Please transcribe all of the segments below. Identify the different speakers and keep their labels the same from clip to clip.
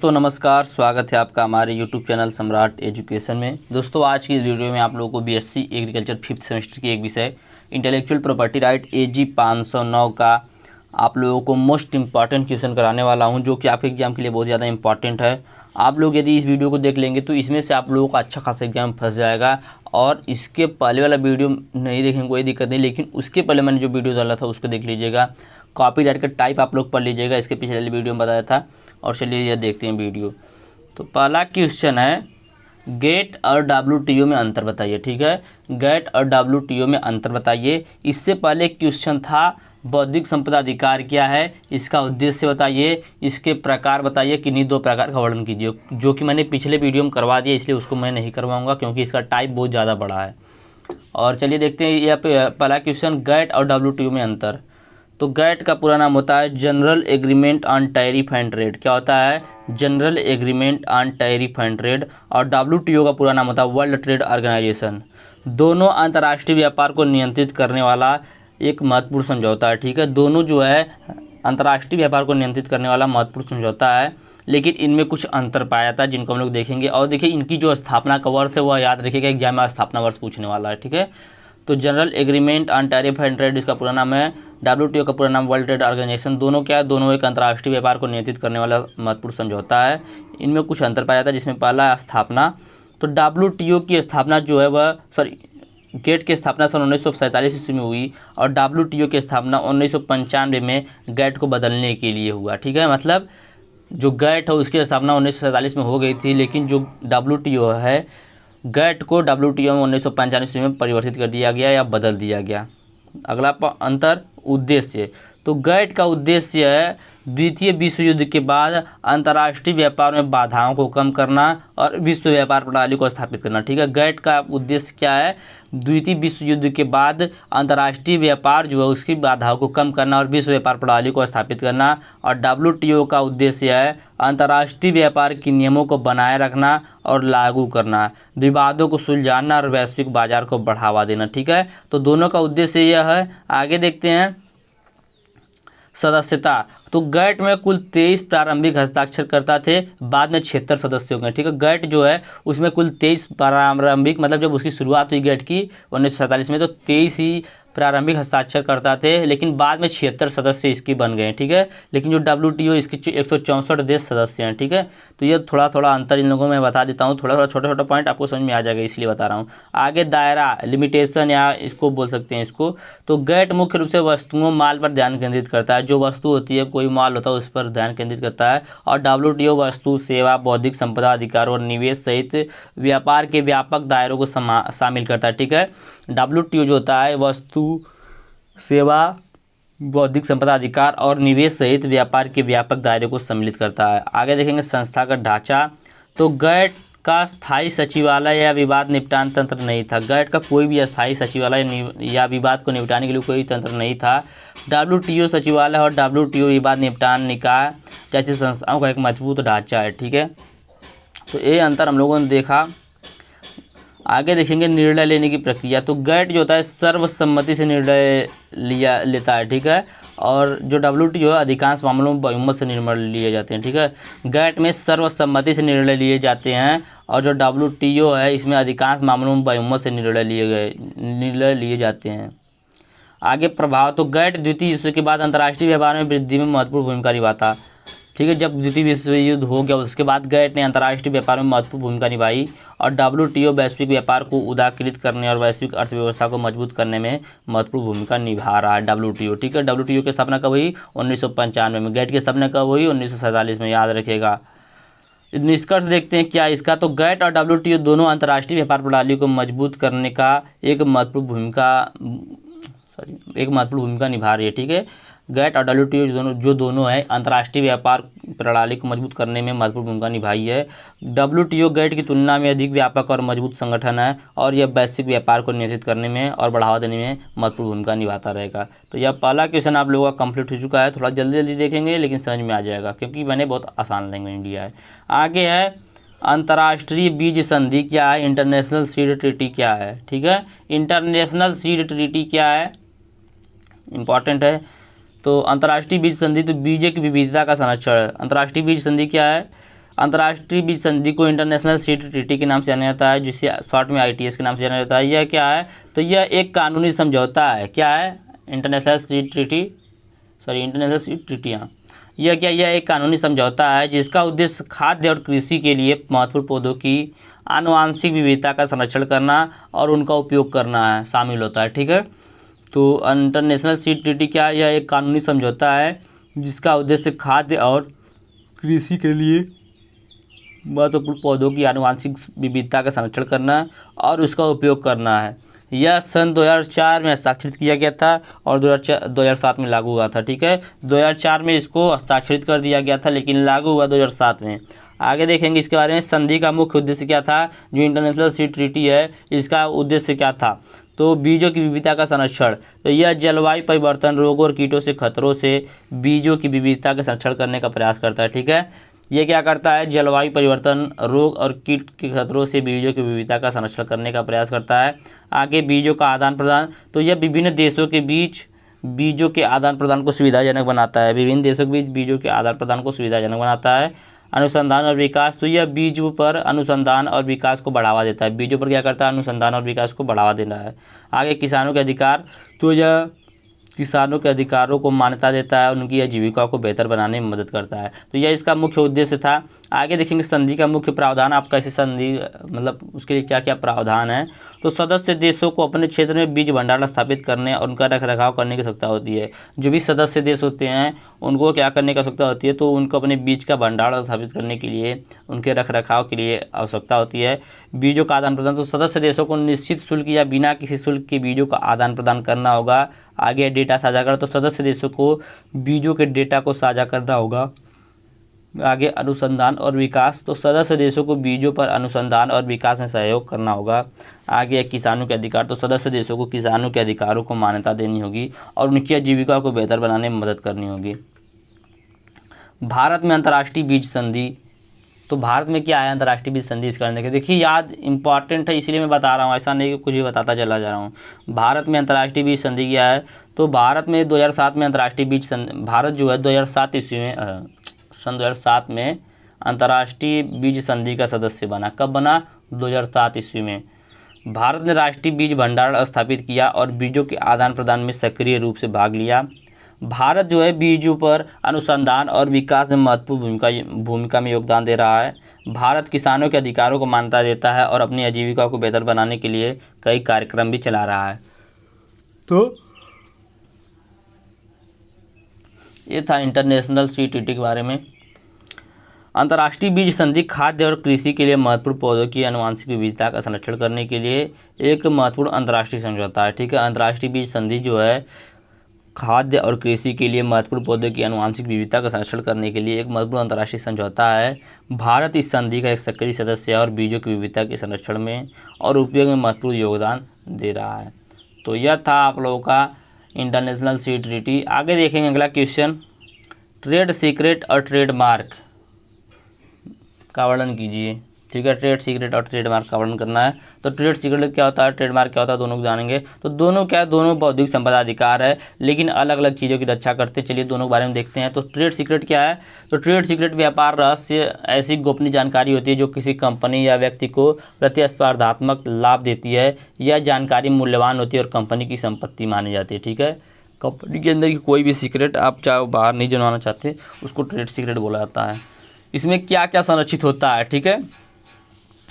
Speaker 1: दोस्तों नमस्कार, स्वागत है आपका हमारे यूट्यूब चैनल सम्राट एजुकेशन में। दोस्तों आज की इस वीडियो में आप लोगों को बीएससी एग्रीकल्चर 5th सेमेस्टर की एक विषय इंटेलेक्चुअल प्रॉपर्टी राइट एजी 509 का आप लोगों को मोस्ट इंपॉर्टेंट क्वेश्चन कराने वाला हूं, जो कि आपके एग्जाम के लिए बहुत ज़्यादा इंपॉर्टेंट है। आप लोग यदि इस वीडियो को देख लेंगे तो इसमें से आप लोगों का अच्छा खासा एग्जाम फंस जाएगा। और इसके पहले वाला वीडियो नहीं देखेंगे कोई दिक्कत नहीं, लेकिन उसके पहले मैंने जो वीडियो डाला था उसको देख लीजिएगा। कॉपीराइट का टाइप आप लोग पढ़ लीजिएगा, इसके पिछले वाली वीडियो में बताया था। और चलिए यह देखते हैं वीडियो। तो पहला क्वेश्चन है गेट और डब्ल्यूटीओ में अंतर बताइए। ठीक है, गेट और डब्ल्यूटीओ में अंतर बताइए। इससे पहले क्वेश्चन था बौद्धिक संपदा अधिकार क्या है, इसका उद्देश्य बताइए, इसके प्रकार बताइए, किन्हीं दो प्रकार का वर्णन कीजिए, जो कि मैंने पिछले वीडियो में करवा दिया, इसलिए उसको मैं नहीं करवाऊंगा क्योंकि इसका टाइप बहुत ज़्यादा बड़ा है। और चलिए देखते हैं यहाँ पे पहला क्वेश्चन गेट और डब्ल्यूटीओ में अंतर। तो गेट का पूरा नाम होता है general agreement on tariff and trade. क्या होता है? General agreement on tariff and trade. और डब्ल्यूटीओ का पूरा नाम होता है वर्ल्ड ट्रेड ऑर्गेनाइजेशन। दोनों अंतर्राष्ट्रीय व्यापार को नियंत्रित करने वाला एक महत्वपूर्ण समझौता है। ठीक है, दोनों जो है अंतर्राष्ट्रीय व्यापार को नियंत्रित करने वाला महत्वपूर्ण समझौता है, लेकिन इनमें कुछ अंतर पाया जाता है जिनको हम लोग देखेंगे। और देखिए इनकी जो स्थापना का वर्ष है वह याद रखिएगा, एग्जाम में स्थापना वर्ष पूछने वाला है। ठीक है, तो general agreement on tariff and trade इसका पूरा नाम है, डब्ल्यूटीओ का पूरा नाम वर्ल्ड ट्रेड ऑर्गेनाइजेशन। दोनों क्या है? दोनों एक अंतर्राष्ट्रीय व्यापार को नियंत्रित करने वाला महत्वपूर्ण समझौता है। इनमें कुछ अंतर पाया जाता है, जिसमें पहला स्थापना। तो डब्ल्यूटीओ की स्थापना जो है वह गेट की स्थापना सन 1947 ईस्वी में हुई और डब्ल्यूटीओ की स्थापना 1995 में गेट को बदलने के लिए हुआ। ठीक है, मतलब जो गेट है उसकी स्थापना 1947 में हो गई थी, लेकिन जो डब्ल्यूटीओ है गेट को डब्ल्यूटीओ में 1995 ईस्वी में परिवर्तित कर दिया गया या बदल दिया गया। अगला अंतर उद्देश्य। तो गेट का उद्देश्य है द्वितीय विश्व युद्ध के बाद अंतर्राष्ट्रीय व्यापार में बाधाओं को कम करना और विश्व व्यापार प्रणाली को स्थापित करना। ठीक है, गेट का उद्देश्य क्या है? द्वितीय विश्व युद्ध के बाद अंतर्राष्ट्रीय व्यापार जो है उसकी बाधाओं को कम करना और विश्व व्यापार प्रणाली को स्थापित करना। और डब्ल्यूटीओ का उद्देश्य है अंतर्राष्ट्रीय व्यापार के नियमों को बनाए रखना और लागू करना, विवादों को सुलझाना और वैश्विक बाजार को बढ़ावा देना। ठीक है, तो दोनों का उद्देश्य यह है। आगे देखते हैं सदस्यता। तो गेट में कुल 23 प्रारंभिक हस्ताक्षरकर्ता थे, बाद में 76 सदस्य हो गए। ठीक है, गेट जो है उसमें कुल 23 प्रारंभिक, मतलब जब उसकी शुरुआत हुई गेट की 1947 में तो 23 ही प्रारंभिक हस्ताक्षरकर्ता थे, लेकिन बाद में 76 सदस्य इसकी बन गए। ठीक है, लेकिन जो डब्ल्यूटीओ इसके 164 देश सदस्य हैं। ठीक है, तो ये थोड़ा थोड़ा अंतर इन लोगों में बता देता हूँ, थोड़ा थोड़ा छोटा छोटा पॉइंट आपको समझ में आ जाएगा इसलिए बता रहा हूँ। आगे दायरा लिमिटेशन या इसको बोल सकते हैं इसको। तो गेट मुख्य रूप से वस्तुओं माल पर ध्यान केंद्रित करता है, जो वस्तु होती है कोई माल होता है उस पर ध्यान केंद्रित करता है। और डब्ल्यूटीओ वस्तु सेवा बौद्धिक संपदा अधिकार और निवेश सहित व्यापार के व्यापक दायरों को शामिल करता है। ठीक है, डब्ल्यूटीओ जो होता है वस्तु सेवा बौद्धिक संपदा अधिकार और निवेश सहित व्यापार के व्यापक दायरे को सम्मिलित करता है। आगे देखेंगे संस्थागत ढांचा। तो गेट का स्थायी सचिवालय या विवाद निपटान तंत्र नहीं था। गेट का कोई भी स्थायी सचिवालय या विवाद को निपटाने के लिए कोई तंत्र नहीं था। डब्ल्यूटीओ सचिवालय और डब्ल्यूटीओ विवाद निपटान निकाय जैसी संस्थाओं का एक मजबूत ढांचा है। ठीक है, तो ये अंतर हम लोगों ने देखा। आगे देखेंगे निर्णय लेने की प्रक्रिया। तो गेट जो होता है सर्वसम्मति से निर्णय लेता है। ठीक है, और जो डब्ल्यूटीओ है अधिकांश मामलों में बहुमत से निर्णय लिए जाते हैं। ठीक है, गेट में सर्वसम्मति से निर्णय लिए जाते हैं और जो डब्ल्यूटीओ है इसमें अधिकांश मामलों में बहुमत से निर्णय लिए जाते हैं। आगे प्रभाव। तो गेट द्वितीय विश्व के बाद अंतर्राष्ट्रीय व्यापार में वृद्धि में महत्वपूर्ण भूमिका निभाता। ठीक है, जब द्वितीय विश्व युद्ध हो गया उसके बाद गेट ने अंतर्राष्ट्रीय व्यापार में महत्वपूर्ण भूमिका निभाई। और डब्ल्यूटीओ वैश्विक व्यापार को उदारीकृत करने और वैश्विक अर्थव्यवस्था को मजबूत करने में महत्वपूर्ण भूमिका निभा रहा है डब्ल्यूटीओ। ठीक है, डब्ल्यूटीओ की स्थापना कब हुई? 1995 में। गेट की स्थापना कब हुई? 1947 में, याद रखिएगा। निष्कर्ष देखते हैं क्या इसका। तो गेट और डब्ल्यूटीओ दोनों अंतर्राष्ट्रीय व्यापार प्रणाली को मजबूत करने का एक महत्वपूर्ण भूमिका निभा रही है। ठीक है, गेट और डब्ल्यूटीओ जो दोनों है अंतर्राष्ट्रीय व्यापार प्रणाली को मजबूत करने में महत्वपूर्ण भूमिका निभाई है। डब्ल्यूटीओ गेट की तुलना में अधिक व्यापक और मजबूत संगठन है और यह वैश्विक व्यापार को नियंत्रित करने में और बढ़ावा देने में महत्वपूर्ण भूमिका निभाता रहेगा। तो यह पहला क्वेश्चन आप लोगों का कंप्लीट हो चुका है। थोड़ा जल्दी जल्दी देखेंगे लेकिन समझ में आ जाएगा क्योंकि मैंने बहुत आसान लैंग्वेज दिया है। आगे है अंतर्राष्ट्रीय बीज संधि क्या है, इंटरनेशनल सीड ट्रीटी क्या है। ठीक है, इंटरनेशनल सीड ट्रीटी क्या है, इंपॉर्टेंट है। तो अंतर्राष्ट्रीय बीज संधि तो बीज की विविधता का संरक्षण है। अंतर्राष्ट्रीय बीज संधि क्या है? अंतर्राष्ट्रीय बीज संधि को इंटरनेशनल सीड ट्रीटी के नाम से जाना जाता है, जिसे शॉर्ट में ITS के नाम से जाना जाता है। यह क्या है? तो यह एक कानूनी समझौता है। क्या है? इंटरनेशनल सीड ट्रीटी, हाँ। यह एक कानूनी समझौता है जिसका उद्देश्य खाद्य और कृषि के लिए महत्वपूर्ण पौधों की आनुवांशिक विविधता का संरक्षण करना और उनका उपयोग करना है, शामिल होता है। ठीक है, तो इंटरनेशनल सीड ट्रीटी क्या है? यह एक कानूनी समझौता है जिसका उद्देश्य खाद्य और कृषि के लिए महत्वपूर्ण पौधों की आनुवांशिक विविधता का संरक्षण करना और उसका उपयोग करना है। यह सन 2004 में हस्ताक्षरित किया गया था और 2007 में लागू हुआ था। ठीक है, 2004 में इसको हस्ताक्षरित कर दिया गया था, लेकिन लागू हुआ 2007 में। आगे देखेंगे इसके बारे में। संधि का मुख्य उद्देश्य क्या था? जो इंटरनेशनल सीड ट्रीटी है, इसका उद्देश्य क्या था? तो बीजों की विविधता का संरक्षण। तो यह जलवायु परिवर्तन, रोगों और कीटों से खतरों से बीजों की विविधता का संरक्षण करने का प्रयास करता है। ठीक है, ये क्या करता है? जलवायु परिवर्तन, रोग और कीट के खतरों से बीजों की विविधता का संरक्षण करने का प्रयास करता है। आगे बीजों का आदान प्रदान। तो यह विभिन्न देशों के बीच बीजों के आदान प्रदान को सुविधाजनक बनाता है। विभिन्न देशों के बीच बीजों के आदान प्रदान को सुविधाजनक बनाता है। अनुसंधान और विकास। तो यह बीजों पर अनुसंधान और विकास को बढ़ावा देता है। बीजों पर क्या करता है? अनुसंधान और विकास को बढ़ावा देना है। आगे किसानों के अधिकार। तो यह किसानों के अधिकारों को मान्यता देता है, उनकी आजीविका को बेहतर बनाने में मदद करता है। तो यह इसका मुख्य उद्देश्य था। आगे देखेंगे संधि का मुख्य प्रावधान। आप कैसे संधि, मतलब उसके लिए क्या क्या प्रावधान है। तो सदस्य देशों को अपने क्षेत्र में बीज भंडार स्थापित करने और उनका रखरखाव करने की आवश्यकता होती है। जो भी सदस्य देश होते हैं उनको क्या करने की आवश्यकता होती है? तो उनको अपने बीज का भंडार स्थापित करने के लिए, उनके रखरखाव के लिए आवश्यकता होती है। बीजों का आदान प्रदान। तो सदस्य देशों को निश्चित शुल्क या बिना किसी शुल्क के बीजों का आदान प्रदान करना होगा। आगे डेटा साझा कर। तो सदस्य देशों को बीजों के डेटा को साझा करना होगा। आगे अनुसंधान और विकास। तो सदस्य देशों को बीजों पर अनुसंधान और विकास में सहयोग करना होगा। आगे किसानों के अधिकार। तो सदस्य देशों को किसानों के अधिकारों को मान्यता देनी होगी और उनकी आजीविका को बेहतर बनाने में मदद करनी होगी। भारत में अंतर्राष्ट्रीय बीज संधि। तो भारत में क्या है अंतर्राष्ट्रीय बीज संधि इस करने के? देखिए याद इंपॉर्टेंट है, इसलिए मैं बता रहा हूँ, ऐसा नहीं कि कुछ भी बताता चला जा रहा हूँ। भारत में अंतर्राष्ट्रीय बीज संधि क्या है? तो भारत में 2007 में अंतर्राष्ट्रीय बीज संधि, भारत जो है 2007 ईस्वी में सन 2007 में अंतर्राष्ट्रीय बीज संधि का सदस्य बना। कब बना? 2007 ईस्वी में। भारत ने राष्ट्रीय बीज भंडार स्थापित किया और बीजों के आदान प्रदान में सक्रिय रूप से भाग लिया। भारत जो है बीजों पर अनुसंधान और विकास में महत्वपूर्ण भूमिका में योगदान दे रहा है। भारत किसानों के अधिकारों को मान्यता देता है और अपनी आजीविका को बेहतर बनाने के लिए कई कार्यक्रम भी चला रहा है। तो ये था इंटरनेशनल सीड ट्रीटी के बारे में। अंतर्राष्ट्रीय बीज संधि खाद्य और कृषि के लिए महत्वपूर्ण पौधों की आनुवंशिक विविधता का संरक्षण करने के लिए एक महत्वपूर्ण अंतर्राष्ट्रीय समझौता है। ठीक है, अंतर्राष्ट्रीय बीज संधि जो है खाद्य और कृषि के लिए महत्वपूर्ण पौधों की आनुवंशिक विविधता का संरक्षण करने के लिए एक महत्वपूर्ण अंतर्राष्ट्रीय समझौता है। भारत इस संधि का एक सक्रिय सदस्य है और बीजों की विविधता के संरक्षण में और उपयोग में महत्वपूर्ण योगदान दे रहा है। तो यह था आप लोगों का इंटरनेशनल सीड ट्रीटी। आगे देखेंगे अगला क्वेश्चन, ट्रेड सीक्रेट और ट्रेडमार्क का वर्णन कीजिए। ठीक है, ट्रेड सीक्रेट और ट्रेडमार्क का वर्णन करना है। तो ट्रेड सीक्रेट क्या होता है, ट्रेडमार्क क्या होता है, दोनों को जानेंगे। तो दोनों क्या है? दोनों बौद्धिक संपदा अधिकार है, लेकिन अलग अलग चीज़ों की रक्षा करते हैं। चलिए दोनों के बारे में देखते हैं। तो ट्रेड सीक्रेट क्या है? तो ट्रेड सीक्रेट व्यापार रहस्य ऐसी गोपनीय जानकारी होती है जो किसी कंपनी या व्यक्ति को प्रतिस्पर्धात्मक लाभ देती है। यह जानकारी मूल्यवान होती है और कंपनी की संपत्ति मानी जाती है। ठीक है, कंपनी के अंदर की कोई भी सीक्रेट आप चाहे बाहर नहीं जानना चाहते, उसको ट्रेड सीक्रेट बोला जाता है। इसमें क्या क्या संरक्षित होता है? ठीक है,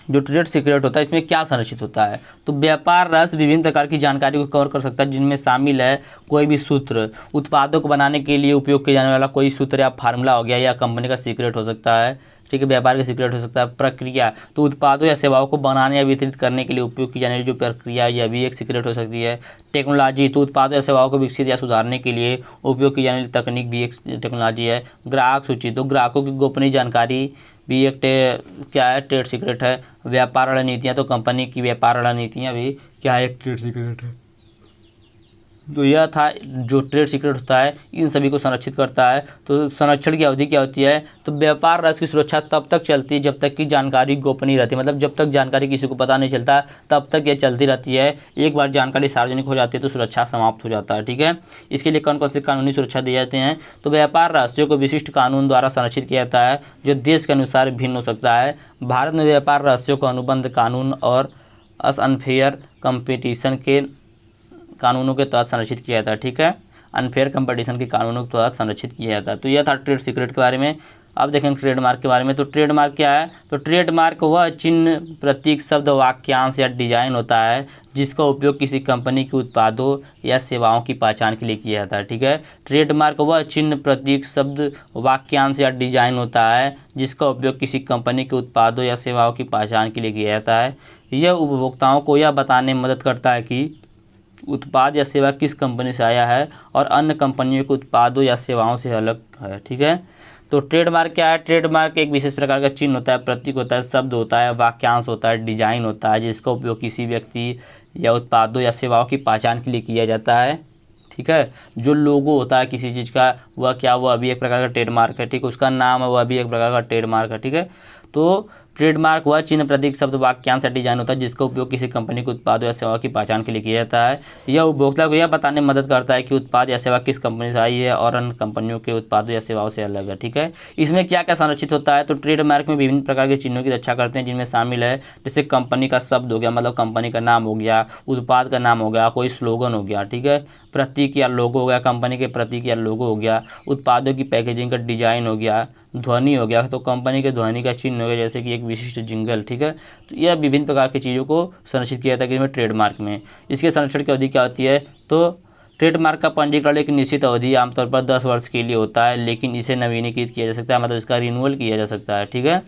Speaker 1: जो ट्रेड सीक्रेट होता है इसमें क्या संरक्षित होता है? तो व्यापार रहस्य विभिन्न प्रकार की जानकारी को कवर कर सकता है, जिनमें शामिल है कोई भी सूत्र, उत्पादों को बनाने के लिए उपयोग किया जाने वाला कोई सूत्र या फार्मूला हो गया, या कंपनी का सीक्रेट हो सकता है। ठीक है, व्यापार का सीक्रेट हो सकता है। प्रक्रिया, तो उत्पादों या सेवाओं को बनाने या वितरित करने के लिए उपयोग की जाने वाली जो प्रक्रिया, यह भी एक सीक्रेट हो सकती है। टेक्नोलॉजी, तो उत्पादों या सेवाओं को विकसित या सुधारने के लिए उपयोग की जाने वाली तकनीक भी एक टेक्नोलॉजी है। ग्राहक सूची, तो ग्राहकों की गोपनीय जानकारी भी एक क्या है? ट्रेड सीक्रेट है। व्यापार रणनीतियाँ, तो कंपनी की व्यापार रणनीतियाँ भी क्या है? एक ट्रेड सीक्रेट है। तो यह था जो ट्रेड सीक्रेट होता है, इन सभी को संरक्षित करता है। तो संरक्षण की अवधि क्या होती है? तो व्यापार रहस्य की सुरक्षा तब तक चलती है जब तक कि जानकारी गोपनीय रहती है, मतलब जब तक जानकारी किसी को पता नहीं चलता तब तक यह चलती रहती है। एक बार जानकारी सार्वजनिक हो जाती है तो सुरक्षा समाप्त हो जाता है। ठीक है, इसके लिए कौन कौन से कानूनी सुरक्षा दिए जाते हैं? तो व्यापार रहस्यों को विशिष्ट कानून द्वारा संरक्षित किया जाता है जो देश के अनुसार भिन्न हो सकता है। भारत में व्यापार रहस्यों को अनुबंध कानून और अनफेयर कंपटीशन के कानूनों के तहत संरक्षित किया जाता है। ठीक है, अनफेयर कंपटीशन के कानूनों के तहत संरक्षित किया जाता है। तो यह था ट्रेड सीक्रेट के बारे में। अब देखेंगे ट्रेडमार्क के बारे में। तो ट्रेडमार्क क्या है? तो ट्रेडमार्क वह चिन्ह, प्रतीक, शब्द, वाक्यांश या डिजाइन होता है जिसका उपयोग किसी कंपनी के उत्पादों या सेवाओं की पहचान के लिए किया जाता है। ठीक है, ट्रेडमार्क वह चिन्ह, प्रतीक, शब्द, वाक्यांश या डिजाइन होता है जिसका उपयोग किसी कंपनी के उत्पादों या सेवाओं की पहचान के लिए किया जाता है। यह उपभोक्ताओं को यह बताने में मदद करता है कि उत्पाद या सेवा किस कंपनी से आया है और अन्य कंपनियों के उत्पादों या सेवाओं से अलग है। ठीक है, तो ट्रेडमार्क क्या है? ट्रेडमार्क एक विशेष प्रकार का चिन्ह होता है, प्रतीक होता है, शब्द होता है, वाक्यांश होता है, डिजाइन होता है जिसका उपयोग किसी व्यक्ति या उत्पादों या सेवाओं की पहचान के लिए किया जाता है। ठीक है, जो लोगो होता है किसी चीज़ का वह भी एक प्रकार का ट्रेडमार्क है। ठीक है, उसका नाम है वह भी एक प्रकार का ट्रेडमार्क है। ठीक है, तो ट्रेडमार्क वह चिन्ह, प्रतीक, शब्द, वाक्यांश या डिजाइन होता है जिसका उपयोग किसी कंपनी के उत्पादों या सेवा की पहचान के लिए किया जाता है। यह उपभोक्ता को यह बताने में मदद करता है कि उत्पाद या सेवा किस कंपनी से आई है और अन्य कंपनियों के उत्पादों या सेवाओं से अलग है। ठीक है, इसमें क्या क्या संरक्षित होता है? तो ट्रेडमार्क में विभिन्न प्रकार के चिन्हों की रक्षा करते हैं जिनमें शामिल है जैसे कंपनी का शब्द हो गया, मतलब कंपनी का नाम हो गया, उत्पाद का नाम हो गया, कोई स्लोगन हो गया। ठीक है, प्रतीक या लोगो हो गया, कंपनी के प्रतीक या लोगो हो गया, उत्पादों की पैकेजिंग का डिजाइन हो गया, ध्वनि हो गया, तो कंपनी के ध्वनि का चिन्ह हो गया जैसे कि एक विशिष्ट जिंगल। ठीक है, तो यह विभिन्न प्रकार की चीज़ों को संरक्षित किया जाता है कि ट्रेडमार्क में। इसके संरक्षण की अवधि क्या होती है? तो ट्रेडमार्क का पंजीकरण एक निश्चित अवधि आमतौर पर 10 वर्ष के लिए होता है, लेकिन इसे नवीनीकृत किया जा सकता है, मतलब इसका रिन्यूअल किया जा सकता है। ठीक है,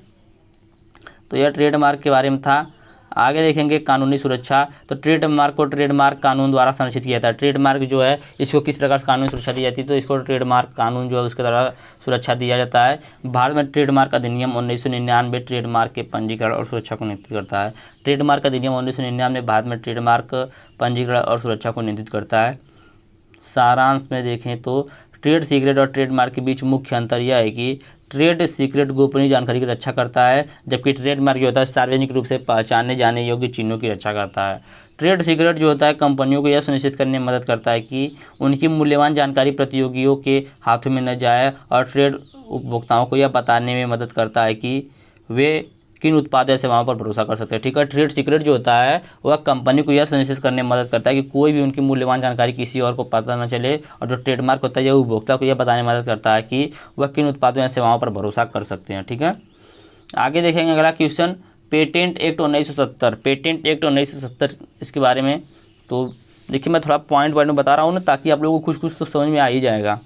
Speaker 1: तो यह ट्रेडमार्क के बारे में था। आगे देखेंगे कानूनी सुरक्षा। तो ट्रेडमार्क को ट्रेडमार्क कानून द्वारा संरक्षित किया जाता है। ट्रेडमार्क जो है इसको किस प्रकार से कानूनी सुरक्षा दी जाती है? तो इसको ट्रेडमार्क कानून जो है उसके द्वारा सुरक्षा दिया जाता है। भारत में ट्रेडमार्क अधिनियम 1999 ट्रेडमार्क के पंजीकरण और सुरक्षा को नियंत्रित करता है। ट्रेडमार्क अधिनियम 1999 भारत में ट्रेडमार्क पंजीकरण और सुरक्षा को नियंत्रित करता है। सारांश में देखें तो ट्रेड सीक्रेट और ट्रेडमार्क के बीच मुख्य अंतर यह है कि ट्रेड सीक्रेट गोपनीय जानकारी की रक्षा करता है, जबकि ट्रेडमार्क जो होता है सार्वजनिक रूप से पहचाने जाने योग्य चिन्हों की रक्षा करता है। ट्रेड सीक्रेट जो होता है कंपनियों को यह सुनिश्चित करने में मदद करता है कि उनकी मूल्यवान जानकारी प्रतियोगियों के हाथों में न जाए, और ट्रेड उपभोक्ताओं को यह बताने में मदद करता है कि वे किन उत्पाद या सेवाओं पर भरोसा कर सकते हैं। ठीक है, ट्रेड सीक्रेट जो होता है वह कंपनी को यह सुनिश्चित करने में मदद करता है कि कोई भी उनकी मूल्यवान जानकारी किसी और को पता न चले, और जो ट्रेडमार्क होता है यह उपभोक्ता को यह बताने में मदद करता है कि वह किन उत्पादों या सेवाओं पर भरोसा कर सकते हैं। ठीक है, आगे देखेंगे अगला question, patent act 1970। Patent act 1970 इसके बारे में तो देखिए मैं थोड़ा पॉइंट में बता रहा हूँ ना, ताकि आप लोगों को कुछ कुछ तो समझ में आ ही जाएगा।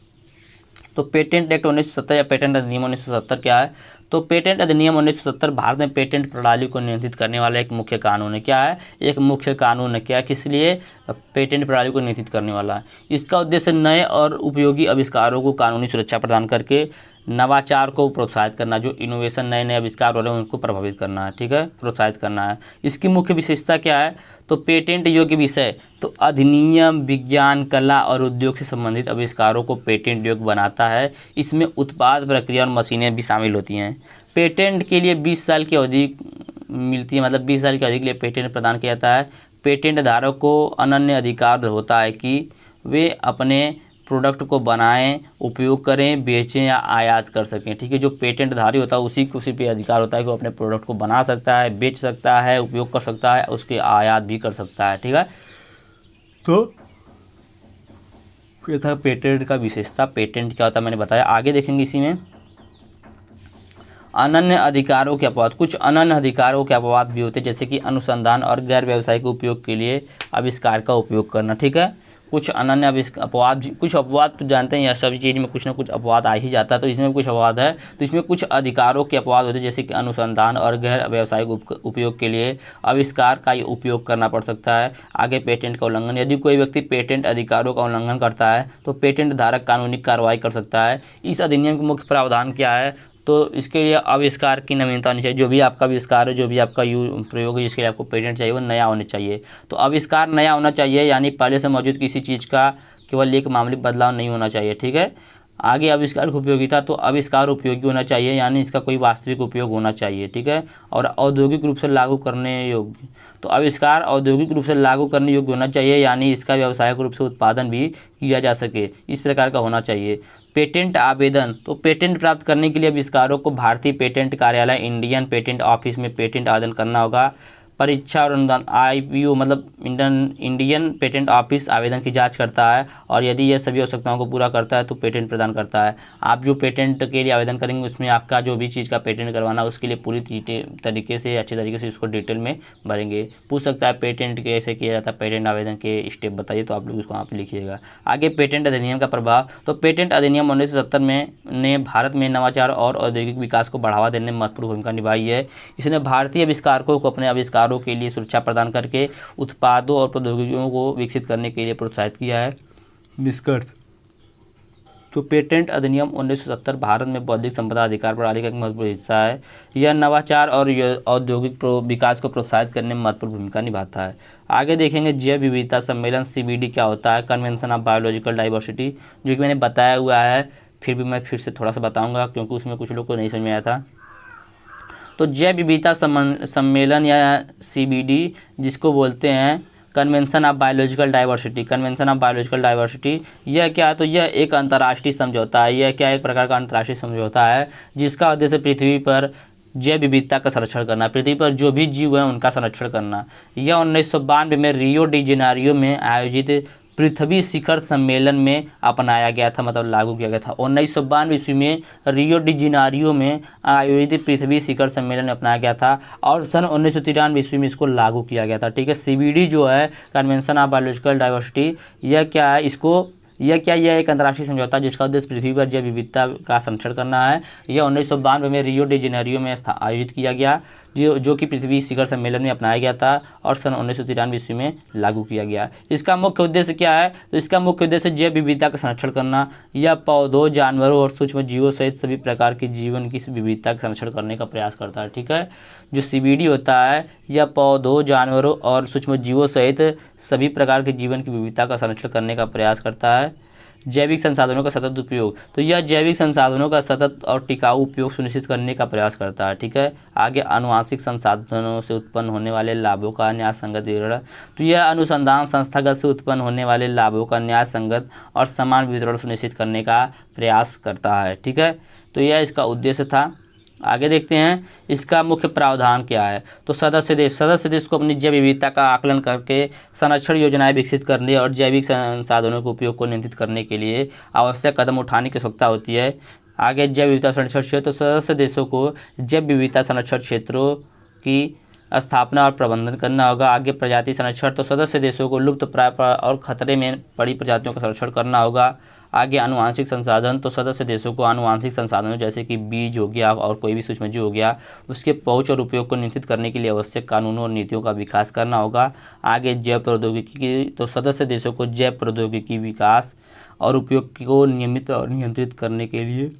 Speaker 1: तो पेटेंट एक्ट 1970 या पेटेंट अधिनियम 1970 क्या है? तो पेटेंट अधिनियम 1970 भारत में पेटेंट प्रणाली को नियंत्रित करने वाला एक मुख्य कानून है। क्या है? एक मुख्य कानून है। क्या, किस लिए? पेटेंट प्रणाली को नियंत्रित करने वाला है। इसका उद्देश्य नए और उपयोगी आविष्कारों को कानूनी सुरक्षा प्रदान करके नवाचार को प्रोत्साहित करना, जो इनोवेशन नए नए आविष्कार हो रहे हैं उनको प्रभावित करना है। ठीक है, प्रोत्साहित करना है। इसकी मुख्य विशेषता क्या है? तो पेटेंट योग्य विषय, तो अधिनियम विज्ञान, कला और उद्योग से संबंधित आविष्कारों को पेटेंट योग्य बनाता है। इसमें उत्पाद, प्रक्रिया और मशीनें भी शामिल होती हैं। पेटेंट के लिए 20 साल की अवधि मिलती है, मतलब 20 साल की अवधि के लिए पेटेंट प्रदान किया जाता है। पेटेंट धारक को अनन्य अधिकार होता है कि वे अपने प्रोडक्ट को बनाएं, उपयोग करें, बेचें या आयात कर सकें। ठीक है, जो पेटेंट धारी होता है उसी पे अधिकार होता है कि वो अपने प्रोडक्ट को बना सकता है, बेच सकता है, उपयोग कर सकता है, उसके आयात भी कर सकता है। ठीक है, तो ये था पेटेंट का विशेषता। पेटेंट क्या होता है मैंने बताया। आगे देखेंगे इसी में अनन्य अधिकारों के अपवाद। कुछ अनन्य अधिकारों के अपवाद भी होते हैं, जैसे कि अनुसंधान और गैर व्यावसायिक उपयोग के लिए आविष्कार का उपयोग करना। ठीक है, कुछ अनन्य अपवाद, कुछ अपवाद तो जानते हैं, या सभी चीज़ में कुछ ना कुछ अपवाद आ ही जाता है, तो इसमें कुछ अपवाद है। तो इसमें कुछ अधिकारों के अपवाद होते हैं, जैसे कि अनुसंधान और गैर व्यावसायिक उपयोग के लिए आविष्कार का उपयोग करना पड़ सकता है। आगे पेटेंट का उल्लंघन, यदि कोई व्यक्ति पेटेंट अधिकारों का उल्लंघन करता है तो पेटेंट धारक कानूनी कार्रवाई कर सकता है। इस अधिनियम का मुख्य प्रावधान क्या है? तो इसके लिए आविष्कार की नवीनता होनी चाहिए। जो भी आपका आविष्कार है, जो भी आपका प्रयोग है, जिसके लिए आपको पेटेंट चाहिए, वो नया होना चाहिए। तो आविष्कार नया होना चाहिए, यानी पहले से मौजूद किसी चीज़ का केवल एक मामूली बदलाव नहीं होना चाहिए, ठीक है। आगे आविष्कार की उपयोगिता, तो आविष्कार उपयोगी होना चाहिए, यानी इसका कोई वास्तविक उपयोग होना चाहिए, ठीक है। और औद्योगिक रूप से लागू करने योग्य, तो आविष्कार औद्योगिक रूप से लागू करने योग्य होना चाहिए, यानी इसका व्यावसायिक रूप से उत्पादन भी किया जा सके, इस प्रकार का होना चाहिए। पेटेंट आवेदन, तो पेटेंट प्राप्त करने के लिए आविष्कारों को भारतीय पेटेंट कार्यालय इंडियन पेटेंट ऑफिस में पेटेंट आवेदन करना होगा। परीक्षा और अनुदान, IPO मतलब इंडियन पेटेंट ऑफिस आवेदन की जांच करता है, और यदि यह सभी आवश्यकताओं को पूरा करता है तो पेटेंट प्रदान करता है। आप जो पेटेंट के लिए आवेदन करेंगे उसमें आपका जो भी चीज़ का पेटेंट करवाना, उसके लिए पूरी तरीके से, अच्छे तरीके से उसको डिटेल में भरेंगे। पूछ सकता है पेटेंट कैसे किया जाता है, पेटेंट आवेदन के स्टेप बताइए, तो आप लोग उसको वहाँ पर लिखिएगा। आगे पेटेंट अधिनियम का प्रभाव, तो पेटेंट अधिनियम 1970 में ने भारत में नवाचार और औद्योगिक विकास को बढ़ावा देने में महत्वपूर्ण भूमिका निभाई है। इसने भारतीय आविष्कारकों को अपने आविष्कारों के लिए सुरक्षा प्रदान करके उत्पादों और प्रौद्योगिकियों को विकसित करने के लिए प्रोत्साहित किया है। निष्कर्ष, तो पेटेंट अधिनियम 1970 भारत में बौद्धिक संपदा अधिकार प्रणाली का एक महत्वपूर्ण हिस्सा है। यह नवाचार और औद्योगिक विकास को प्रोत्साहित करने में महत्वपूर्ण भूमिका निभाता है। आगे देखेंगे जैव विविधता सम्मेलन, CBD क्या होता है, कन्वेंशन ऑफ बायोलॉजिकल डाइवर्सिटी, जो कि मैंने बताया हुआ है, फिर भी मैं फिर से थोड़ा सा बताऊंगा क्योंकि उसमें कुछ लोग को नहीं समझ में आया था। तो जैव विविधता सम्मेलन या CBD, जिसको बोलते हैं convention of biological diversity, convention of biological diversity, यह क्या है, तो यह एक अंतर्राष्ट्रीय समझौता है। यह क्या, एक प्रकार का अंतर्राष्ट्रीय समझौता है जिसका उद्देश्य पृथ्वी पर जैव विविधता का संरक्षण करना, पृथ्वी पर जो भी जीव है उनका संरक्षण करना। यह 1992 में रियो डी जेनेरियो में आयोजित पृथ्वी शिखर सम्मेलन में अपनाया गया था, मतलब लागू किया गया था। 1992 ईस्वी में रियो डी जेनेरियो में आयोजित पृथ्वी शिखर सम्मेलन में अपनाया गया था, और सन 1993 ईस्वी में इसको लागू किया गया था, ठीक है। CBD जो है, कन्वेंशन ऑफ बायोलॉजिकल डाइवर्सिटी, यह क्या है, यह एक अंतर्राष्ट्रीय समझौता जिसका उद्देश्य पृथ्वी पर जैव विविधता का संरक्षण करना है। यह 1992 में रियो डी जेनेरियो में आयोजित किया गया, जो कि पृथ्वी शिखर सम्मेलन में अपनाया गया था, और सन 1993 ईस्वी में लागू किया गया। इसका मुख्य उद्देश्य क्या है, तो इसका मुख्य उद्देश्य जैव विविधता का संरक्षण करना। यह पौधों, जानवरों और सूक्ष्म जीवों सहित सभी प्रकार के जीवन की विविधता का संरक्षण करने का प्रयास करता है, ठीक है। जो CBD होता है, यह पौधों, जानवरों और सूक्ष्म जीवों सहित सभी प्रकार के जीवन की विविधता का संरक्षण करने का प्रयास करता है। जैविक संसाधनों का सतत उपयोग, तो यह जैविक संसाधनों का सतत और टिकाऊ उपयोग सुनिश्चित करने का प्रयास करता है, ठीक है। आगे आनुवांशिक संसाधनों से उत्पन्न होने वाले लाभों का न्याय संगत वितरण, तो यह अनुसंधान संस्थागत से उत्पन्न होने वाले लाभों का न्याय संगत और समान वितरण सुनिश्चित करने का प्रयास करता है, ठीक है। तो यह इसका उद्देश्य था। आगे देखते हैं इसका मुख्य प्रावधान क्या है। तो सदस्य देश को अपनी जैव विविधता का आकलन करके संरक्षण योजनाएं विकसित करने और जैविक संसाधनों के उपयोग को नियंत्रित करने के लिए आवश्यक कदम उठाने की आवश्यकता होती है। आगे जैव विविधता संरक्षण क्षेत्र, तो सदस्य देशों को जैव विविधता संरक्षण क्षेत्रों की स्थापना और प्रबंधन करना होगा। आगे प्रजाति संरक्षण, तो सदस्य देशों को लुप्त प्राय और खतरे में पड़ी प्रजातियों का संरक्षण करना होगा। आगे आनुवांशिक संसाधन, तो सदस्य देशों को आनुवांशिक संसाधनों जैसे कि बीज हो गया और कोई भी सूक्ष्मजीव हो गया, उसके पहुंच और उपयोग को नियंत्रित करने के लिए आवश्यक कानूनों और नीतियों का विकास करना होगा। आगे जैव प्रौद्योगिकी, तो सदस्य देशों को जैव प्रौद्योगिकी विकास और उपयोग को नियमित और नियंत्रित करने के लिए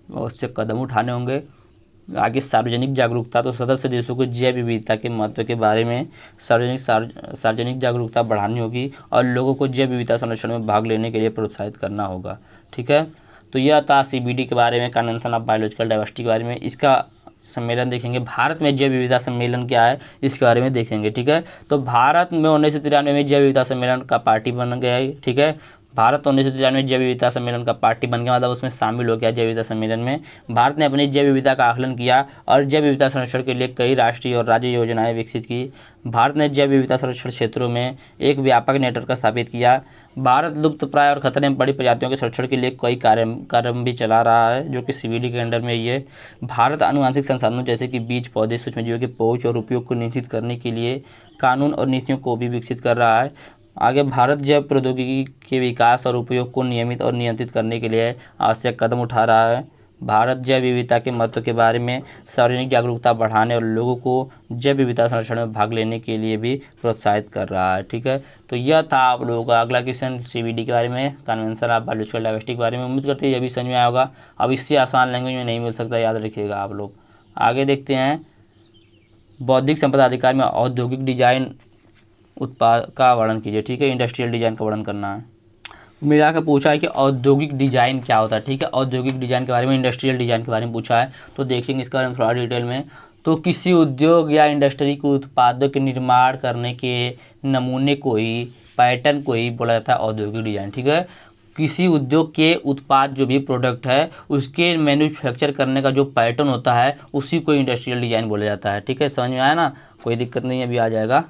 Speaker 1: आवश्यक कदम उठाने होंगे। आगे सार्वजनिक जागरूकता, तो सदस्य देशों को जैव विविधता के महत्व के बारे में सार्वजनिक जागरूकता बढ़ानी होगी और लोगों को जैव विविधता संरक्षण में भाग लेने के लिए प्रोत्साहित करना होगा, ठीक है। तो यह था CBD के बारे में, कन्वेंशन ऑफ बायोलॉजिकल डाइवर्सिटी के बारे में। इसका सम्मेलन देखेंगे, भारत में जैव विविधता सम्मेलन क्या है इसके बारे में देखेंगे, ठीक है। तो भारत में 1993 में जैव विविधता सम्मेलन का पार्टी बन गया है, ठीक है। भारत 1993 में जैव विविधता सम्मेलन का पार्टी बन गया, मतलब उसमें शामिल हो गया जैव विविधता सम्मेलन में। भारत ने अपनी जैव विविधता का आकलन किया और जैव विविधता संरक्षण के लिए कई राष्ट्रीय और राज्य योजनाएं विकसित की। भारत ने जैव विविधता संरक्षण क्षेत्रों में एक व्यापक नेटवर्क स्थापित किया। भारत लुप्त प्राय और खतरे में पड़ी प्रजातियों के संरक्षण के लिए कई कार्यक्रम भी चला रहा है, जो कि CBD के अंडर में ही है। भारत आनुवांशिक संसाधनों जैसे कि बीज, पौधे, सूक्ष्मजीवों के पहुंच और उपयोग को नियंत्रित करने के लिए कानून और नीतियों को भी विकसित कर रहा है। आगे भारत जैव प्रौद्योगिकी के विकास और उपयोग को नियमित और नियंत्रित करने के लिए आवश्यक कदम उठा रहा है। भारत जैव विविधता के महत्व के बारे में सार्वजनिक जागरूकता बढ़ाने और लोगों को जैव विविधता संरक्षण में भाग लेने के लिए भी प्रोत्साहित कर रहा है। ठीक है, तो यह था आप लोगों का अगला क्वेश्चन CVD के बारे में, कन्वेंशन ऑफ बायोलॉजिकल डाइवर्सिटी के बारे में। उम्मीद करते हैं ये भी समझ में आया होगा। अब इससे आसान लैंग्वेज में नहीं मिल सकता, याद रखिएगा आप लोग। आगे देखते हैं, बौद्धिक संपदा अधिकार में औद्योगिक डिजाइन उत्पाद का वर्णन कीजिए। ठीक है, इंडस्ट्रियल डिजाइन का वर्णन करना है। मिला के पूछा है कि औद्योगिक डिजाइन क्या होता है। ठीक है, औद्योगिक डिजाइन के बारे में, इंडस्ट्रियल डिजाइन के बारे में पूछा है, तो देखेंगे इसके बारे में थोड़ा डिटेल में। तो किसी उद्योग या इंडस्ट्री को उत्पादों के निर्माण करने के नमूने को ही, पैटर्न को ही बोला जाता है औद्योगिक डिजाइन। ठीक है, किसी उद्योग के उत्पाद जो भी प्रोडक्ट है उसके मैन्युफैक्चर करने का जो पैटर्न होता है उसी को इंडस्ट्रियल डिजाइन बोला जाता है। ठीक है, समझ में आया ना, कोई दिक्कत नहीं, अभी आ जाएगा।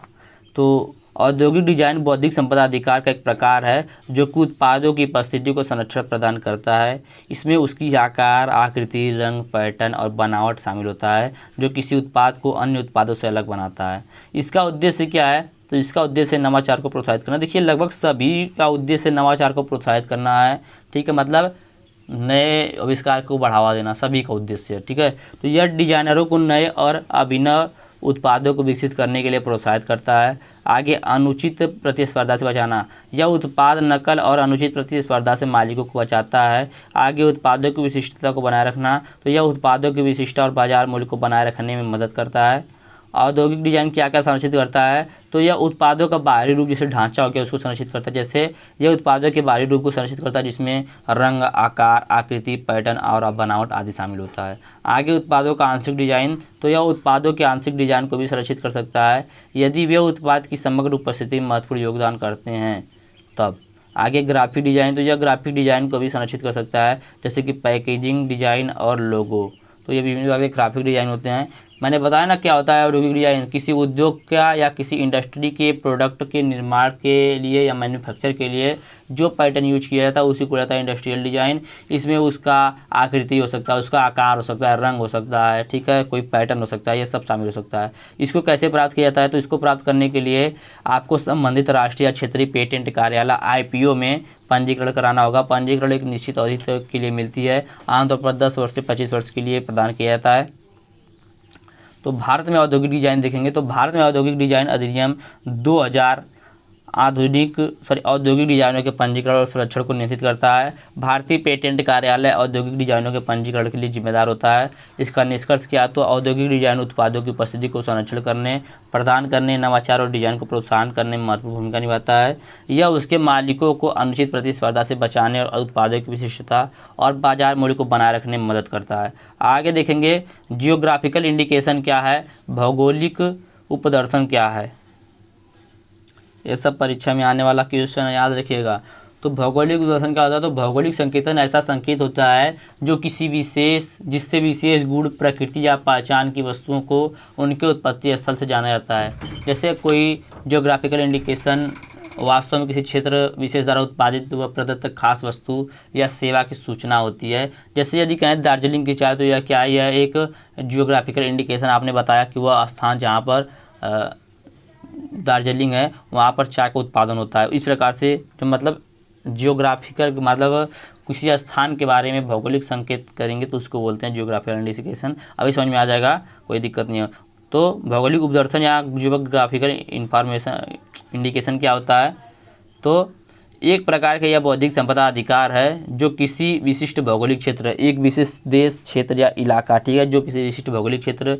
Speaker 1: तो औद्योगिक डिजाइन बौद्धिक संपदा अधिकार का एक प्रकार है जो कि उत्पादों की उपस्थिति को संरक्षण प्रदान करता है। इसमें उसकी आकार, आकृति, रंग, पैटर्न और बनावट शामिल होता है जो किसी उत्पाद को अन्य उत्पादों से अलग बनाता है। इसका उद्देश्य क्या है? तो इसका उद्देश्य नवाचार को प्रोत्साहित करना। देखिए, लगभग सभी का उद्देश्य नवाचार को प्रोत्साहित करना है। ठीक है, मतलब नए आविष्कार को बढ़ावा देना सभी का उद्देश्य है। ठीक है, तो यह डिजाइनरों को नए और अभिनव उत्पादों को विकसित करने के लिए प्रोत्साहित करता है। आगे, अनुचित प्रतिस्पर्धा से बचाना। यह उत्पाद नकल और अनुचित प्रतिस्पर्धा से मालिकों को बचाता है। आगे, उत्पादों की विशिष्टता को बनाए रखना। तो यह उत्पादों की विशिष्टता और बाजार मूल्य को बनाए रखने में मदद करता है। औद्योगिक डिजाइन क्या क्या संरक्षित करता है? तो यह उत्पादों का बाहरी रूप, जैसे ढांचा हो गया, उसको संरक्षित करता है। जैसे यह उत्पादों के बाहरी रूप को संरक्षित करता है जिसमें रंग, आकार, आकृति, पैटर्न और बनावट आदि शामिल होता है। आगे, उत्पादों का आंशिक डिजाइन। तो यह उत्पादों के आंशिक डिजाइन को भी संरक्षित कर सकता है यदि वे उत्पाद की समग्र उपस्थिति में महत्वपूर्ण योगदान करते हैं तब। आगे, ग्राफिक डिजाइन। तो यह ग्राफिक डिजाइन को भी संरक्षित कर सकता है जैसे कि पैकेजिंग डिजाइन और लोगो। तो ये विभिन्न प्रकार के ग्राफिक डिजाइन होते हैं। मैंने बताया ना क्या होता है औद्योगिक डिजाइन। किसी उद्योग का या किसी इंडस्ट्री के प्रोडक्ट के निर्माण के लिए या मैन्युफैक्चर के लिए जो पैटर्न यूज किया जाता है उसी को रहता है इंडस्ट्रियल डिजाइन। इसमें उसका आकृति हो सकता है, उसका आकार हो सकता है, रंग हो सकता है, ठीक है, कोई पैटर्न हो सकता है, ये सब शामिल हो सकता है। इसको कैसे प्राप्त किया जाता है? तो इसको प्राप्त करने के लिए आपको संबंधित राष्ट्रीय या क्षेत्रीय पेटेंट कार्यालय IPO में पंजीकरण कराना होगा। पंजीकरण एक निश्चित अवधि तक के लिए मिलती है, आमतौर पर 10 वर्ष से 25 वर्ष के लिए प्रदान किया जाता है। तो भारत में औद्योगिक डिजाइन देखेंगे तो भारत में औद्योगिक डिजाइन अधिनियम 2000 औद्योगिक डिजाइनों के पंजीकरण और संरक्षण को नियंत्रित करता है। भारतीय पेटेंट कार्यालय औद्योगिक डिजाइनों के पंजीकरण के लिए जिम्मेदार होता है। इसका निष्कर्ष क्या? तो औद्योगिक डिजाइन उत्पादों की उपस्थिति को संरक्षण करने, प्रदान करने, नवाचार और डिजाइन को प्रोत्साहन करने में महत्वपूर्ण भूमिका निभाता है। यह उसके मालिकों को अनुचित प्रतिस्पर्धा से बचाने और उत्पादों की विशिष्टता और बाजार मूल्य को बनाए रखने में मदद करता है। आगे देखेंगे, जियोग्राफिकल इंडिकेशन क्या है, भौगोलिक उपदर्शन क्या है। ये सब परीक्षा में आने वाला क्वेश्चन है, याद रखिएगा। तो भौगोलिक उपदर्शन क्या होता है? तो भौगोलिक संकेतन ऐसा संकेत होता है जो किसी जिससे विशेष गुण, प्रकृति या पहचान की वस्तुओं को उनके उत्पत्ति स्थल से जाना जाता है। जैसे कोई जियोग्राफिकल इंडिकेशन वास्तव में किसी क्षेत्र विशेष द्वारा उत्पादित व प्रदत्त खास वस्तु या सेवा की सूचना होती है। जैसे यदि कहें दार्जिलिंग की चाय, तो यह क्या है? यह एक जियोग्राफिकल इंडिकेशन। आपने बताया कि वह स्थान जहाँ पर दार्जिलिंग है वहाँ पर चाय का उत्पादन होता है। इस प्रकार से जो मतलब जियोग्राफिकल मतलब किसी स्थान के बारे में भौगोलिक संकेत करेंगे तो उसको बोलते हैं जियोग्राफिकल इंडिकेशन। अभी समझ में आ जाएगा, कोई दिक्कत नहीं है। तो भौगोलिक उपदर्शन या जियोग्राफिकल इंडिकेशन क्या होता है? तो एक प्रकार का यह बौद्धिक संपदा अधिकार है जो किसी विशिष्ट भौगोलिक क्षेत्र, एक विशेष देश, क्षेत्र या इलाका, ठीक है, जो किसी विशिष्ट भौगोलिक क्षेत्र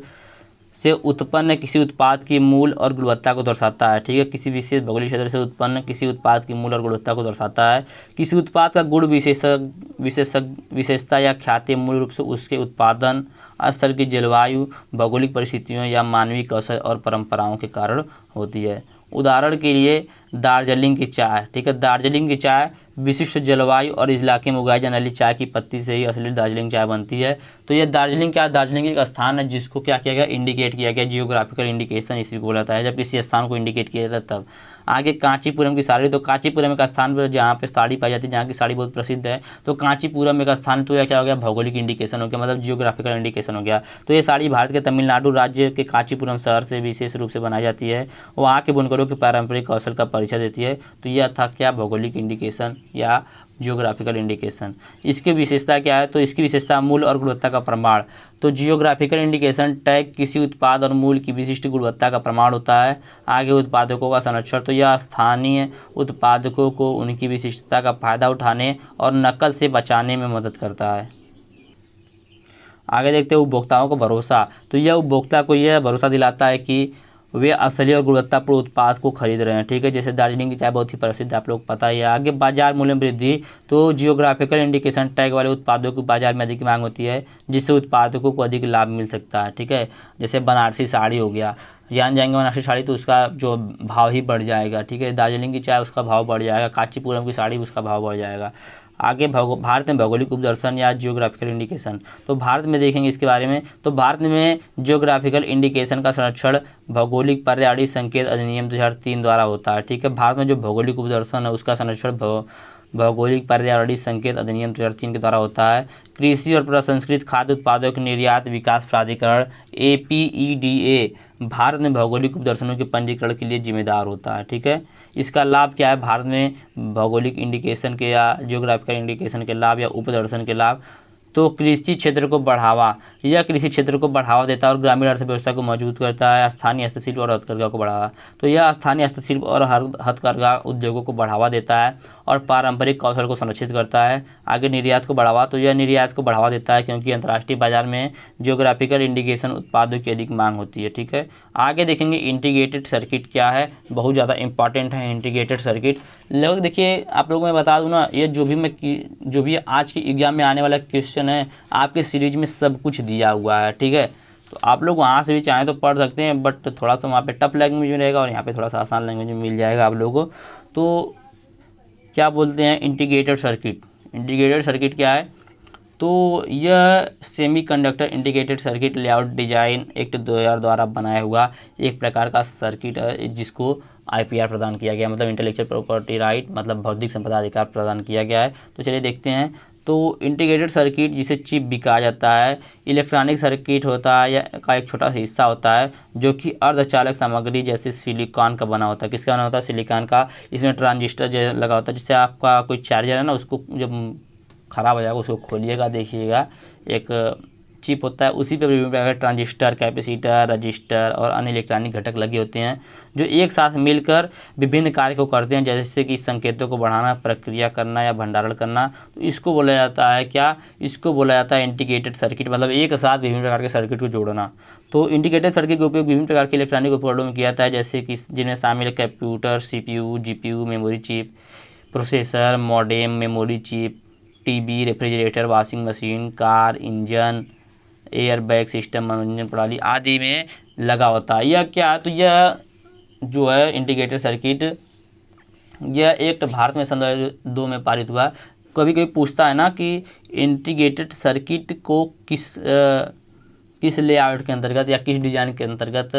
Speaker 1: से उत्पन्न किसी उत्पाद की मूल और गुणवत्ता को दर्शाता है। ठीक है, किसी विशेष भौगोलिक क्षेत्र से उत्पन्न किसी उत्पाद की मूल और गुणवत्ता को दर्शाता है। किसी उत्पाद का गुण, विशेषता या ख्याति मूल रूप से उसके उत्पादन स्थल की जलवायु, भौगोलिक परिस्थितियों या मानवीय कौशल और परंपराओं के कारण होती है। उदाहरण के लिए दार्जिलिंग की चाय, ठीक है, दार्जिलिंग की चाय विशिष्ट जलवायु और इस इलाके में उगाई जाने वाली चाय की पत्ती से ही असली दार्जिलिंग चाय बनती है। तो ये दार्जिलिंग क्या, दार्जिलिंग एक स्थान है जिसको क्या किया गया, इंडिकेट किया गया, जियोग्राफिकल इंडिकेशन इसी को बोला जाता है जब किसी स्थान को इंडिकेट किया जाता है तब। आगे कांचीपुरम की साड़ी, तो कांचीपुरम एक स्थान पर जहाँ पे साड़ी पाई जाती है, जहाँ की साड़ी बहुत प्रसिद्ध है, तो कांचीपुरम एक स्थान, तो यह क्या हो गया, भौगोलिक इंडिकेशन हो गया, मतलब जियोग्राफिकल इंडिकेशन हो गया। तो ये साड़ी भारत के तमिलनाडु राज्य के कांचीपुरम शहर से विशेष रूप से बनाई जाती है। वहाँ के बुनकरों के पारंपरिक कौशल का परिचय देती है। तो यह था क्या, भौगोलिक इंडिकेशन या जियोग्राफिकल इंडिकेशन। इसकी विशेषता क्या है, तो इसकी विशेषता मूल्य और गुणवत्ता का प्रमाण। तो जियोग्राफिकल इंडिकेशन टैग किसी उत्पाद और मूल्य की विशिष्ट गुणवत्ता का प्रमाण होता है। आगे उत्पादकों का संरक्षण, तो यह स्थानीय उत्पादकों को उनकी विशिष्टता का फायदा उठाने और नकल से बचाने में मदद करता है। आगे देखते हैं उपभोक्ताओं को भरोसा। तो यह उपभोक्ता को यह भरोसा दिलाता है कि वे असली और गुणवत्तापूर्ण उत्पाद को खरीद रहे हैं। ठीक है, जैसे दार्जिलिंग की चाय बहुत ही प्रसिद्ध, आप लोग पता ही है। आगे बाजार मूल्य में वृद्धि। तो जियोग्राफिकल इंडिकेशन टैग वाले उत्पादों की बाजार में अधिक मांग होती है, जिससे उत्पादकों को अधिक लाभ मिल सकता है। ठीक है, जैसे बनारसी साड़ी हो गया, जान जाएंगे बनारसी साड़ी तो उसका जो भाव ही बढ़ जाएगा। ठीक है, दार्जिलिंग की चाय उसका भाव बढ़ जाएगा, कांचीपुरम की साड़ी उसका भाव बढ़ जाएगा। आगे भारत में भौगोलिक उपदर्शन या जियोग्राफिकल इंडिकेशन। तो भारत में देखेंगे इसके बारे में। तो भारत में जियोग्राफिकल इंडिकेशन का संरक्षण भौगोलिक पर्यावरणीय संकेत अधिनियम 2003 द्वारा होता है। ठीक है, भारत में जो भौगोलिक उपदर्शन है उसका संरक्षण भौगोलिक पर्यावरणीय संकेत अधिनियम 2003 के द्वारा होता है। कृषि और प्रसंस्कृत खाद्य उत्पादों के निर्यात विकास प्राधिकरण APEDA भारत में भौगोलिक उपदर्शनों के पंजीकरण के लिए जिम्मेदार होता है। ठीक है, इसका लाभ क्या है, भारत में भौगोलिक इंडिकेशन के या जियोग्राफिकल इंडिकेशन के लाभ या उपदर्शन के लाभ। तो कृषि क्षेत्र को बढ़ावा, यह कृषि क्षेत्र को बढ़ावा देता है और ग्रामीण अर्थव्यवस्था को मजबूत करता है। स्थानीय हस्तशिल्प और हथकरघा को बढ़ावा, तो यह स्थानीय हस्तशिल्प और हथकरघा उद्योगों को बढ़ावा देता है और पारंपरिक कौशल को संरक्षित करता है। आगे निर्यात को बढ़ावा, तो यह निर्यात को बढ़ावा देता है क्योंकि अंतर्राष्ट्रीय बाजार में जियोग्राफिकल इंडिकेशन उत्पादों की अधिक मांग होती है। ठीक है, आगे देखेंगे इंटीग्रेटेड सर्किट क्या है, बहुत ज़्यादा इंपॉर्टेंट है इंटीग्रेटेड सर्किट। लगभग देखिए आप लोगों को मैं बता दूं ना, ये जो भी आज के एग्जाम में आने वाला क्वेश्चन है, आपके सीरीज में सब कुछ दिया हुआ है। ठीक है, तो आप लोग वहाँ से भी चाहें तो पढ़ सकते हैं, बट थोड़ा सा वहाँ पे टफ लैंग्वेज में रहेगा और यहाँ पे थोड़ा सा आसान लैंग्वेज में मिल जाएगा आप लोगों को। तो क्या बोलते हैं इंटीग्रेटेड सर्किट। इंटीग्रेटेड सर्किट क्या है, तो यह semiconductor integrated circuit layout design act 2000 द्वारा बनाया हुआ एक प्रकार का सर्किट है जिसको IPR प्रदान किया गया, मतलब इंटेलेक्चुअल प्रॉपर्टी राइट, मतलब बौद्धिक संपदा अधिकार प्रदान किया गया है। तो चलिए देखते हैं। तो इंटीग्रेटेड सर्किट जिसे चिप भी कहा जाता है, इलेक्ट्रॉनिक सर्किट होता है या का एक छोटा सा हिस्सा होता है जो कि अर्धचालक सामग्री जैसे सिलिकॉन का बना होता है। किसका बना होता है, सिलिकॉन का। इसमें ट्रांजिस्टर जो लगा होता है, जिससे आपका कोई चार्जर है ना, उसको जब ख़राब हो जाएगा उसको खोलिएगा, देखिएगा एक चिप होता है, उसी पर विभिन्न प्रकार के ट्रांजिस्टर, कैपेसिटर, रजिस्टर और अन्य इलेक्ट्रॉनिक घटक लगे होते हैं जो एक साथ मिलकर विभिन्न कार्य को करते हैं, जैसे कि संकेतों को बढ़ाना, प्रक्रिया करना या भंडारण करना। तो इसको बोला जाता है क्या, इसको बोला जाता है इंटीग्रेटेड सर्किट, मतलब एक साथ विभिन्न प्रकार के सर्किट को जोड़ना। तो इंटीग्रेटेड सर्किट का उपयोग विभिन्न प्रकार के इलेक्ट्रॉनिक उपकरणों में किया जाता है, जैसे कि जिनमें शामिल है computer, CPU, GPU, memory chip, processor, modem, memory chip, TV, refrigerator, washing machine, car, engine, airbag system, मनोरंजन प्रणाली आदि में लगा होता है। यह क्या है, तो यह जो है इंटीग्रेटेड सर्किट, यह एक्ट भारत में सन 2002 में पारित हुआ। कभी कभी पूछता है ना कि इंटीग्रेटेड सर्किट को किस लेआउट के अंतर्गत या किस डिजाइन के अंतर्गत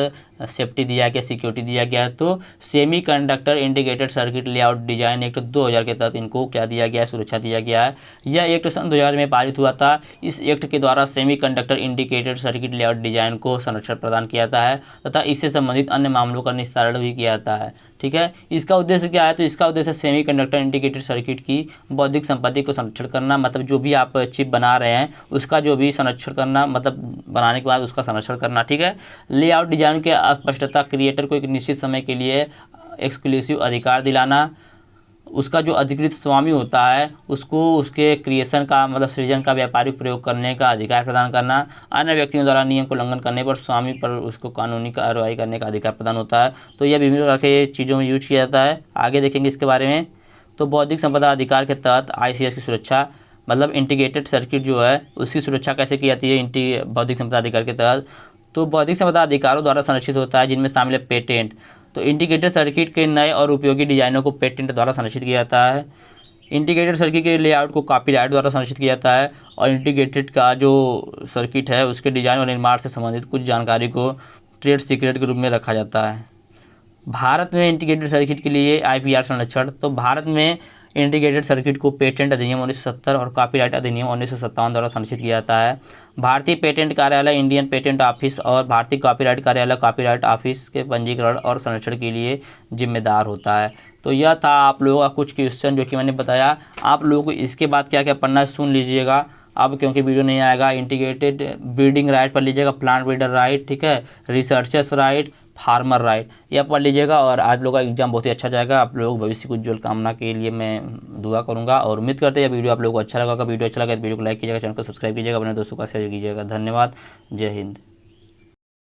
Speaker 1: सेफ्टी दिया गया, सिक्योरिटी दिया गया है, तो semiconductor integrated circuit layout design act 2000 के तहत इनको क्या दिया गया है, सुरक्षा दिया गया है। यह एक्ट सन 2000 में पारित हुआ था। इस एक्ट के द्वारा semiconductor integrated circuit layout design को संरक्षण प्रदान किया जाता है तथा इससे संबंधित अन्य मामलों का निस्तारण भी किया जाता है। ठीक है, इसका उद्देश्य क्या है, तो इसका उद्देश्य सेमीकंडक्टर इंटीग्रेटेड सर्किट की बौद्धिक संपत्ति को संरक्षण करना, मतलब जो भी आप चिप बना रहे हैं उसका जो भी संरक्षण करना, मतलब बनाने के बाद उसका संरक्षण करना। ठीक है, लेआउट डिजाइन के अस्पष्टता, क्रिएटर को एक निश्चित समय के लिए एक्सक्लूसिव अधिकार दिलाना, उसका जो अधिकृत स्वामी होता है उसको उसके क्रिएशन का, मतलब सृजन का व्यापारिक प्रयोग करने का अधिकार प्रदान करना, अन्य व्यक्तियों द्वारा नियम को उल्लंघन करने पर स्वामी पर उसको कानूनी कार्रवाई करने का अधिकार प्रदान होता है। तो यह विभिन्न प्रकार के चीज़ों में यूज किया जाता है। आगे देखेंगे इसके बारे में। तो बौद्धिक संपदा अधिकार के तहत ICS की सुरक्षा, मतलब इंटीग्रेटेड सर्किट जो है उसकी सुरक्षा कैसे की जाती है बौद्धिक संपदा अधिकार के तहत। तो बौद्धिक संपदा अधिकारों द्वारा संरक्षित होता है जिनमें शामिल है पेटेंट। तो इंटीग्रेटेड सर्किट के नए और उपयोगी डिजाइनों को पेटेंट द्वारा संरक्षित किया जाता है। इंटीग्रेटेड सर्किट के लेआउट को कॉपीराइट द्वारा संरक्षित किया जाता है और इंटीग्रेटेड का जो सर्किट है उसके डिजाइन और निर्माण से संबंधित कुछ जानकारी को ट्रेड सीक्रेट के रूप में रखा जाता है। भारत में इंटीग्रेटेड सर्किट के लिए IPR संरक्षण। तो भारत में इंटीग्रेटेड सर्किट को पेटेंट अधिनियम 1970 और कॉपीराइट अधिनियम 1957 द्वारा संरक्षित किया जाता है। भारतीय पेटेंट कार्यालय, इंडियन पेटेंट ऑफिस और भारतीय कॉपीराइट कार्यालय कॉपीराइट ऑफिस के पंजीकरण और संरक्षण के लिए जिम्मेदार होता है। तो यह था आप लोगों का कुछ क्वेश्चन जो कि मैंने बताया। आप लोगों को इसके बाद क्या क्या पढ़ना है सुन लीजिएगा अब, क्योंकि वीडियो नहीं आएगा। इंटीग्रेटेड ब्रीडिंग राइट पढ़ लीजिएगा, प्लांट ब्रीडर राइट, ठीक है, रिसर्चर्स राइट, फार्मर राइट, यह पढ़ लीजिएगा और आप लोगों का एग्जाम बहुत ही अच्छा जाएगा। आप लोग भविष्य की उज्जवल कामना के लिए मैं दुआ करूंगा और उम्मीद करते हैं वीडियो आप लोगों को अच्छा लगा। वीडियो अच्छा लगा तो वीडियो को लाइक कीजिएगा, चैनल को सब्सक्राइब कीजिएगा, अपने दोस्तों का शेयर कीजिएगा। धन्यवाद, जय हिंद।